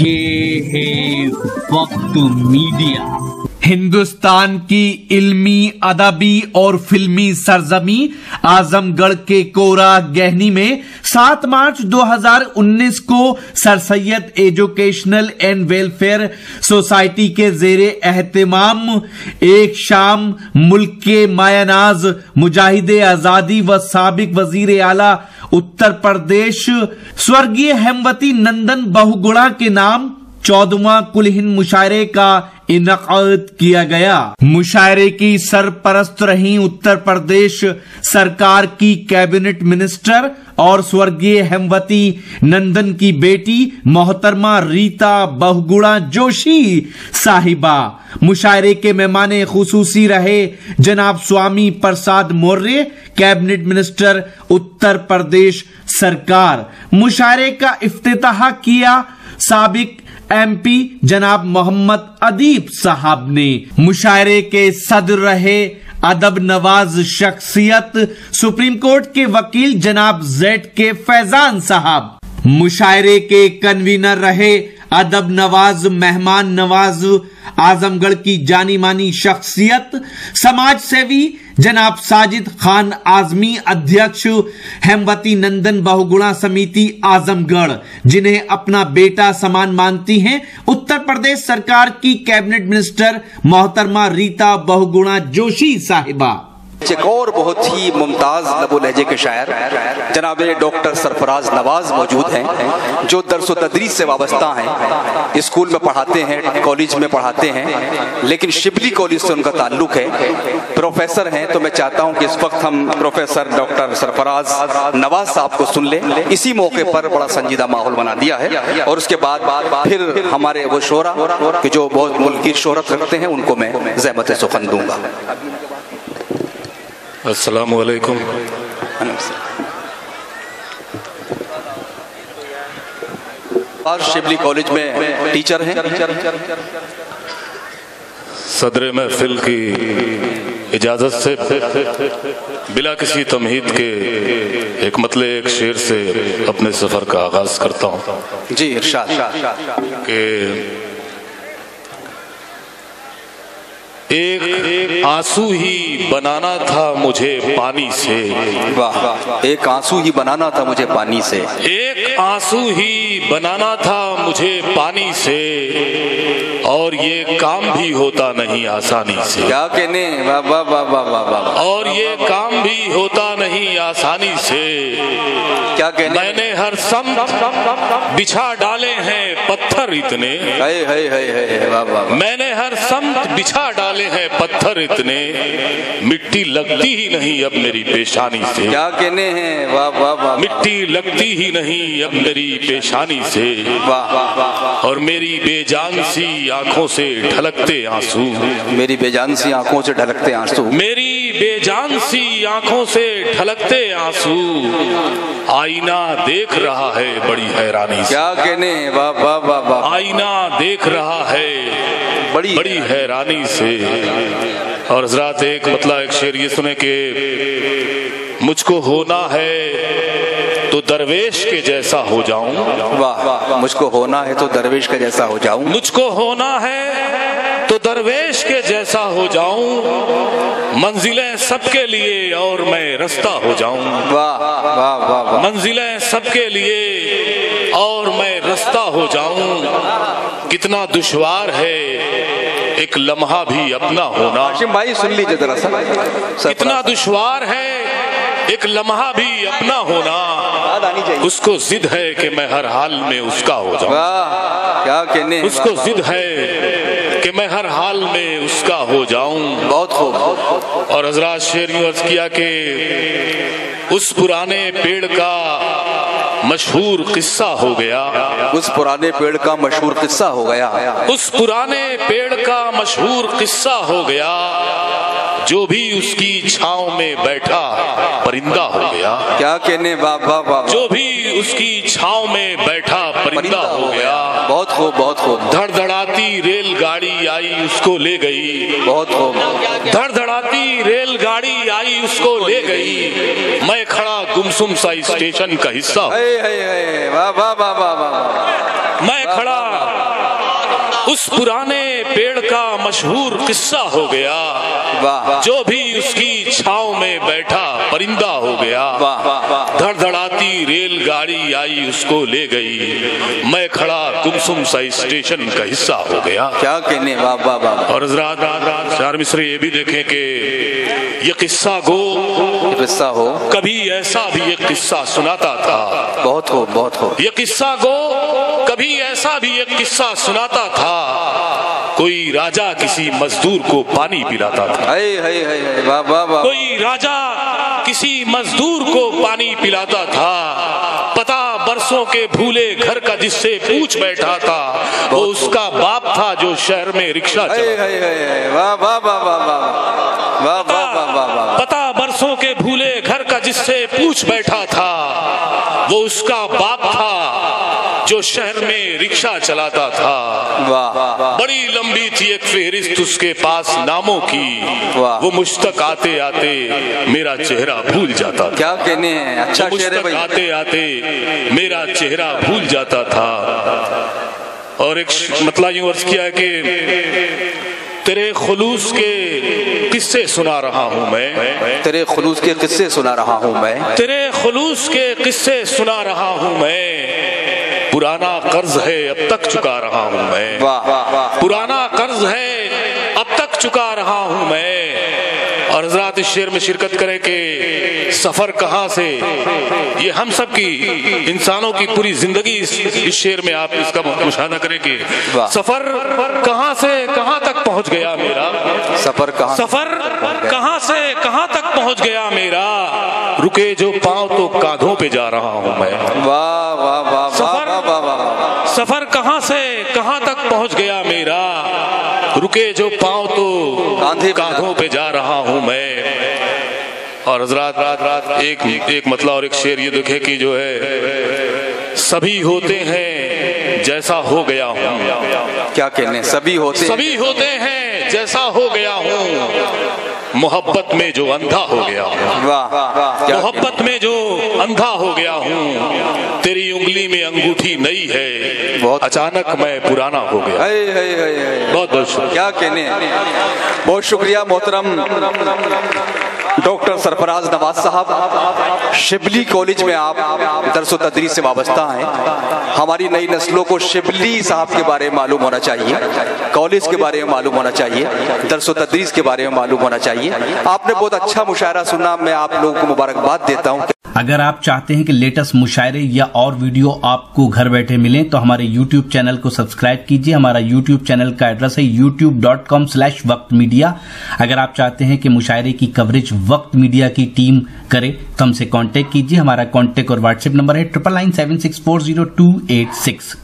ये है वक्त मीडिया, हिंदुस्तान की इल्मी, अदबी और फिल्मी सरजमी आजमगढ़ के कोरा गहनी में 7 मार्च 2019 को sir Syed educational and welfare society के जेरे एहतमाम एक शाम मुल्क के मायानाज मुजाहिदे आजादी व साबिक वजीर आला उत्तर प्रदेश स्वर्गीय हेमवती नंदन बहुगुणा के नाम 14वां कुल हिंद मुशायरे का इनकाद किया गया। मुशायरे की सरपरस्त रही उत्तर प्रदेश सरकार की कैबिनेट मिनिस्टर और स्वर्गीय हेमवती नंदन की बेटी मोहतरमा रीता बहुगुणा जोशी साहिबा। मुशायरे के मेहमान खुसूसी रहे जनाब स्वामी प्रसाद मौर्य, कैबिनेट मिनिस्टर उत्तर प्रदेश सरकार। मुशायरे का इफ्तिताह किया साबिक MP जनाब मोहम्मद अदीब साहब ने। मुशायरे के सदर रहे अदब नवाज शख्सियत सुप्रीम कोर्ट के वकील जनाब ZK फैजान साहब। मुशायरे के कन्वीनर रहे अदब नवाज मेहमान नवाज आजमगढ़ की जानी मानी शख्सियत समाज सेवी जनाब साजिद खान आजमी, अध्यक्ष हेमवती नंदन बहुगुणा समिति आजमगढ़, जिन्हें अपना बेटा समान मानती हैं उत्तर प्रदेश सरकार की कैबिनेट मिनिस्टर मोहतरमा रीता बहुगुणा जोशी साहिबा। एक और बहुत ही मुमताज लबो लहजे के शायर जनाब डॉक्टर सरफराज नवाज मौजूद हैं, जो दरस तदरीस से वाबस्ता हैं। स्कूल में पढ़ाते हैं, कॉलेज में पढ़ाते हैं, लेकिन शिबली कॉलेज से उनका ताल्लुक है। प्रोफेसर हैं, तो मैं चाहता हूं कि इस वक्त हम प्रोफेसर डॉक्टर सरफराज नवाज साहब को सुन लें। इसी मौके पर बड़ा संजीदा माहौल बना दिया है और उसके बाद फिर हमारे वो शोरा कि जो बहुत मुल्क की शोहरत रखते हैं उनको मैं ज़हमत सुखन दूंगा। अस्सलामु अलैकुम। शिबली कॉलेज में टीचर हैं। सदर महफिल की इजाजत से बिला किसी तमहीद के एक मतले एक शेर से अपने सफर का आगाज करता हूँ। जी इरशाद। कि एक आंसू ही बनाना था मुझे पानी से। वाह, एक आंसू ही बनाना था मुझे पानी से। एक आंसू ही बनाना था मुझे पानी से, और ये काम भी होता नहीं आसानी से। क्या कहने, वाह वाह वाह वाह वाह। और ये काम भी होता नहीं आसानी से। क्या कहने, मैंने हर समत बिछा डाले हैं पत्थर इतने। वाह वाह। मैंने हर समत बिछा डाले हैं पत्थर इतने, मिट्टी लगती ही नहीं अब मेरी पेशानी से। क्या कहने हैं, वाह वाह वाह। मिट्टी लगती ही नहीं अब मेरी पेशानी से। वाह वाह। और मेरी बेजान सी आंखों से ढलकते आंसू। मेरी बेजान सी आंखों से ढलकते आंसू। मेरी बेजान सी आंखों से ढलकते आंसू, आईना देख रहा है बड़ी हैरानी से। क्या कहने, वाह वाह वाह वाह। आईना देख रहा है बड़ी हैरानी से। और हज़रात एक मतला एक शेर ये सुने के, मुझको होना है तो दरवेश के जैसा हो जाऊं। वाह, मुझको होना है तो दरवेश के जैसा हो जाऊं। मुझको होना है तो दरवेश के जैसा हो जाऊं, मंजिलें सबके लिए और मैं रास्ता हो जाऊं। वाह वाह वाह। मंजिलें सबके लिए और मैं रास्ता हो जाऊं। कितना दुश्वार है एक लम्हा भी अपना होना। हाशिम भाई सुन लीजिए जरा सा। कितना दुश्वार है एक लम्हा भी अपना होना, उसको जिद है कि मैं हर हाल में उसका हो जाऊं। क्या कहने, उसको जिद है कि मैं हर हाल में उसका हो जाऊं। बहुत खूब। और हजरात शेर यूं अर्ज किया कि उस पुराने पेड़ का मशहूर किस्सा हो गया। उस पुराने पेड़ का मशहूर किस्सा हो गया। उस पुराने पेड़ का मशहूर किस्सा हो गया, जो भी उसकी छांव में बैठा परिंदा हो गया। क्या कहने, वाह वाह वाह। जो भी उसकी छांव में बैठा परिंदा हो गया। बहुत खूब बहुत खूब। धड़धड़ाती रेलगाड़ी आई उसको ले गई। बहुत खूब। धड़धड़ाती रेलगाड़ी आई उसको ले गई, मैं खड़ा गुमसुम सा स्टेशन का हिस्सा। वाह वाह वाह वाह। मैं खड़ा उस पुराने पेड़ का मशहूर किस्सा हो गया, जो भी उसकी छांव में बैठा परिंदा हो गया। धड़धड़ाती रेलगाड़ी आई उसको ले गई, मैं खड़ा गुमसुम सा स्टेशन का हिस्सा हो गया। क्या कहने, वाह वाह वाह। और हज़रात चार मिसरे ये भी देखें कि ये किस्सा हो कभी ऐसा भी एक किस्सा सुनाता था। बहुत हो ये किस्सा गो कभी ऐसा भी एक किस्सा सुनाता था। कोई राजा किसी मजदूर को पानी पिलाता था। वाह वाह वाह। कोई राजा किसी मजदूर को पानी पिलाता था। पता बरसों के भूले घर का जिससे पूछ बैठा था, वो उसका बाप था जो शहर में रिक्शा चलाता। पता बरसों के भूले घर का जिससे पूछ बैठा था, वो उसका बाप था जो शहर में रिक्शा चलाता था। बड़ी लंबी थी एक फेहरिस्त उसके पास नामों की, वो मुझ तक आते आते मेरा चेहरा भूल जाता था। क्या कहने हैं, अच्छा शेर है भाई। आते आते मेरा चेहरा भूल जाता था। और एक मतलब यूं अर्ज किया है कि तेरे खुलूस के किस्से सुना रहा हूँ मैं। तेरे खुलूस के किस्से सुना रहा हूँ मैं। तेरे खुलूस के किस्से सुना रहा हूँ मैं। पुराना कर्ज है अब तक चुका रहा हूँ मैं। पुराना कर्ज है अब तक चुका रहा हूँ मैं। और हज़रात इस शेर में शिरकत करें कि सफर कहाँ से, ये हम सब की इंसानों की पूरी जिंदगी इस शेर में आप इसका मुशाहदा करें कि सफर कहाँ से कहाँ तक पहुँच गया मेरा। सफर कहाँ से कहाँ तक पहुँच गया मेरा। रुके जो पाँव तो कांधों पे जा रहा हूँ मैं। वाह वाह वाह। सफर कहाँ से कहाँ तक पहुँच गया मेरा। रुके जो पाँव तो कांधों पे जा रहा हूँ मैं। और हज़रात एक मतलब और एक शेर ये देखे कि जो है सभी होते हैं जैसा हो गया हूँ। क्या कहने, सभी होते हैं जैसा हो गया हूँ। मोहब्बत में जो अंधा हो गया हूँ। मोहब्बत में जो अंधा हो गया हूँ। तेरी उंगली में अंगूठी नई है, अचानक मैं पुराना हो गया। बहुत बहुत शुक्रिया। क्या कहने, बहुत शुक्रिया मोहतरम डॉक्टर सरफराज नवाज साहब। शिबली कॉलेज में आप दरस तदरीस से वाबस्ता हैं। हमारी नई नस्लों को शिबली साहब के बारे में मालूम होना चाहिए, कॉलेज के बारे में मालूम होना चाहिए, दरस तदरीस के बारे में मालूम होना चाहिए। आपने बहुत अच्छा मुशायरा सुना, मैं आप लोगों को मुबारकबाद देता हूँ। अगर आप चाहते हैं कि लेटेस्ट मुशायरे या और वीडियो आपको घर बैठे मिलें तो हमारे YouTube चैनल को सब्सक्राइब कीजिए। हमारा YouTube चैनल का एड्रेस है youtube.com/वक्त मीडिया। अगर आप चाहते हैं कि मुशायरे की कवरेज वक्त मीडिया की टीम करे तो हमसे कांटेक्ट कीजिए। हमारा कांटेक्ट और व्हाट्सएप नंबर है 9997640286।